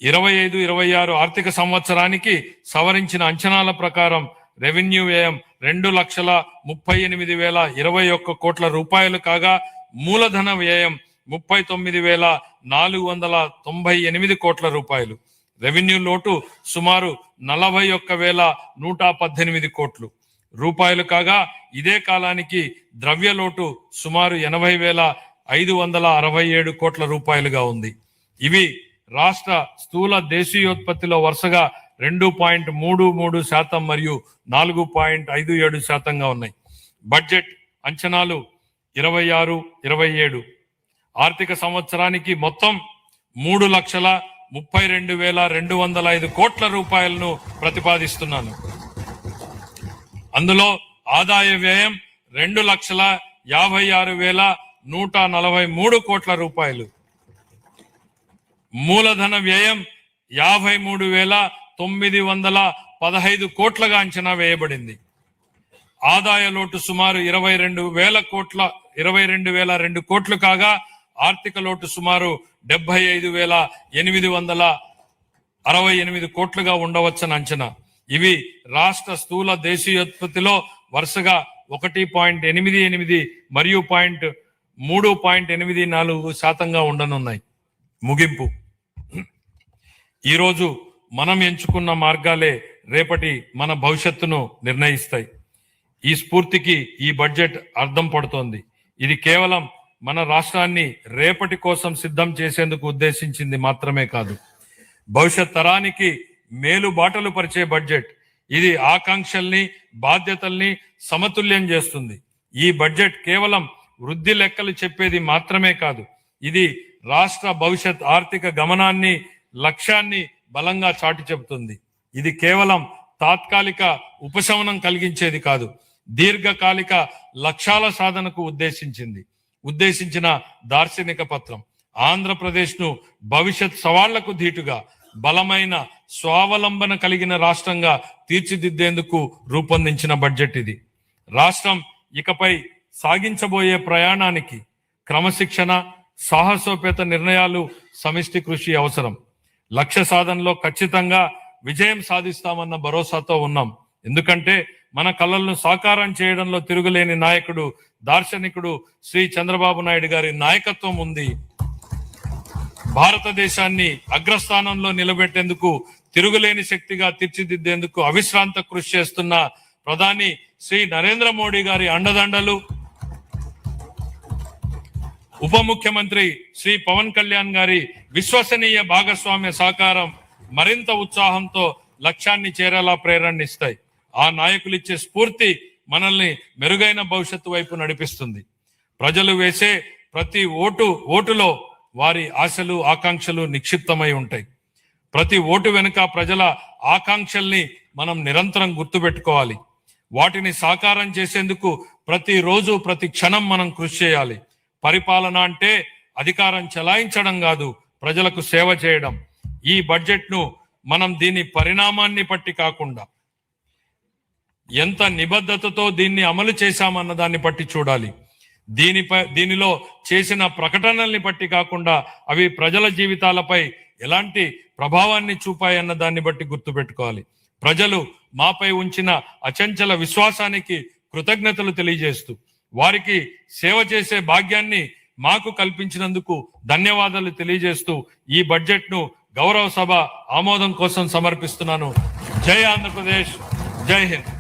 25-26 ఆర్థిక సంవత్సరానికి సవరించిన అంచనాల ప్రకారం రెవెన్యూ వ్యయం 2,38,021 కోట్ల రూపాయలు కాగా మూలధన వ్యయం 39,498 కోట్ల రూపాయలు. రెవెన్యూ లోటు సుమారు 41,118 కోట్లు రూపాయలు కాగా ఇదే కాలానికి ద్రవ్య లోటు సుమారు 80,567 కోట్ల రూపాయలుగా ఉంది. ఇవి రాష్ట్ర స్థూల దేశీయోత్పత్తిలో వరుసగా 2.33% మరియు 4.57% ఉన్నాయి. బడ్జెట్ అంచనాలు 26-27 ఆర్థిక సంవత్సరానికి మొత్తం 3,32,205 కోట్ల రూపాయలను ప్రతిపాదిస్తున్నాను. అందులో ఆదాయ వ్యయం 2,56,143 కోట్ల రూపాయలు, మూలధన వ్యయం 53,915 కోట్లుగా అంచనా వేయబడింది. ఆదాయ లోటు సుమారు 22,002 కోట్లు కాగా ఆర్థిక లోటు సుమారు 75,868 కోట్లుగా ఉండవచ్చని అంచనా. ఇవి రాష్ట్ర స్థూల దేశీయోత్పత్తిలో వరుసగా 1.88 మరియు 3.84% ఉండనున్నాయి. ముగింపు. ఈరోజు మనం ఎంచుకున్న మార్గాలే రేపటి మన భవిష్యత్తును నిర్ణయిస్తాయి. ఈ స్ఫూర్తికి ఈ బడ్జెట్ అర్థం పడుతోంది. ఇది కేవలం మన రాష్ట్రాన్ని రేపటి కోసం సిద్ధం చేసేందుకు ఉద్దేశించింది మాత్రమే కాదు, భవిష్యత్ తరానికి మేలు బాటలు పరిచే బడ్జెట్. ఇది ఆకాంక్షల్ని బాధ్యతల్ని సమతుల్యం చేస్తుంది. ఈ బడ్జెట్ కేవలం వృద్ధి లెక్కలు చెప్పేది మాత్రమే కాదు, ఇది రాష్ట్ర భవిష్యత్ ఆర్థిక గమనాన్ని లక్ష్యాన్ని బలంగా చాటి చెబుతుంది. ఇది కేవలం తాత్కాలిక ఉపశమనం కలిగించేది కాదు, దీర్ఘకాలిక లక్ష్యాల సాధనకు ఉద్దేశించిన దార్శనిక పత్రం. ఆంధ్రప్రదేశ్ ను భవిష్యత్ సవాళ్లకు ధీటుగా బలమైన స్వావలంబన కలిగిన రాష్ట్రంగా తీర్చిదిద్దేందుకు రూపొందించిన బడ్జెట్ ఇది. రాష్ట్రం ఇకపై సాగించబోయే ప్రయాణానికి క్రమశిక్షణ, సాహసోపేత నిర్ణయాలు, సమిష్టి కృషి అవసరం. లక్ష్య సాధనలో ఖచ్చితంగా విజయం సాధిస్తామన్న భరోసాతో ఉన్నాం. ఎందుకంటే మన కలలను సాకారం చేయడంలో తిరుగులేని నాయకుడు, దార్శనికుడు శ్రీ చంద్రబాబు నాయుడు గారి నాయకత్వం ఉంది. భారతదేశాన్ని అగ్రస్థానంలో నిలబెట్టేందుకు, తిరుగులేని శక్తిగా తీర్చిదిద్దేందుకు అవిశ్రాంత కృషి చేస్తున్న ప్రధాని శ్రీ నరేంద్ర మోడీ గారి అండదండలు, ఉప ముఖ్యమంత్రి శ్రీ పవన్ కళ్యాణ్ గారి విశ్వసనీయ భాగస్వామ్య సహకారం మరింత ఉత్సాహంతో లక్ష్యాన్ని చేరేలా ప్రేరణనిస్తాయి. ఆ నాయకులిచ్చే స్ఫూర్తి మనల్ని మెరుగైన భవిష్యత్తు వైపు నడిపిస్తుంది. ప్రజలు వేసే ప్రతి ఓటులో వారి ఆశలు, ఆకాంక్షలు నిక్షిప్తమై ఉంటాయి. ప్రతి ఓటు వెనుక ప్రజల ఆకాంక్షల్ని మనం నిరంతరం గుర్తుపెట్టుకోవాలి. వాటిని సాకారం చేసేందుకు ప్రతిరోజు, ప్రతి క్షణం మనం కృషి చేయాలి. పరిపాలన అంటే అధికారం చెలాయించడం కాదు, ప్రజలకు సేవ చేయడం. ఈ బడ్జెట్ ను మనం దీని పరిణామాన్ని బట్టి కాకుండా ఎంత నిబద్ధతతో దీన్ని అమలు చేశామన్న దాన్ని బట్టి చూడాలి. దీనిలో చేసిన ప్రకటనల్ని బట్టి కాకుండా అవి ప్రజల జీవితాలపై ఎలాంటి ప్రభావాన్ని చూపాయన్న దాన్ని బట్టి గుర్తుపెట్టుకోవాలి. ప్రజలు మాపై ఉంచిన అచంచల విశ్వాసానికి కృతజ్ఞతలు తెలియజేస్తూ, వారికి సేవ చేసే భాగ్యాన్ని మాకు కల్పించినందుకు ధన్యవాదాలు తెలియజేస్తూ ఈ బడ్జెట్ ను గౌరవ సభ ఆమోదం కోసం సమర్పిస్తున్నాను. జై ఆంధ్రప్రదేశ్, జై హింద్.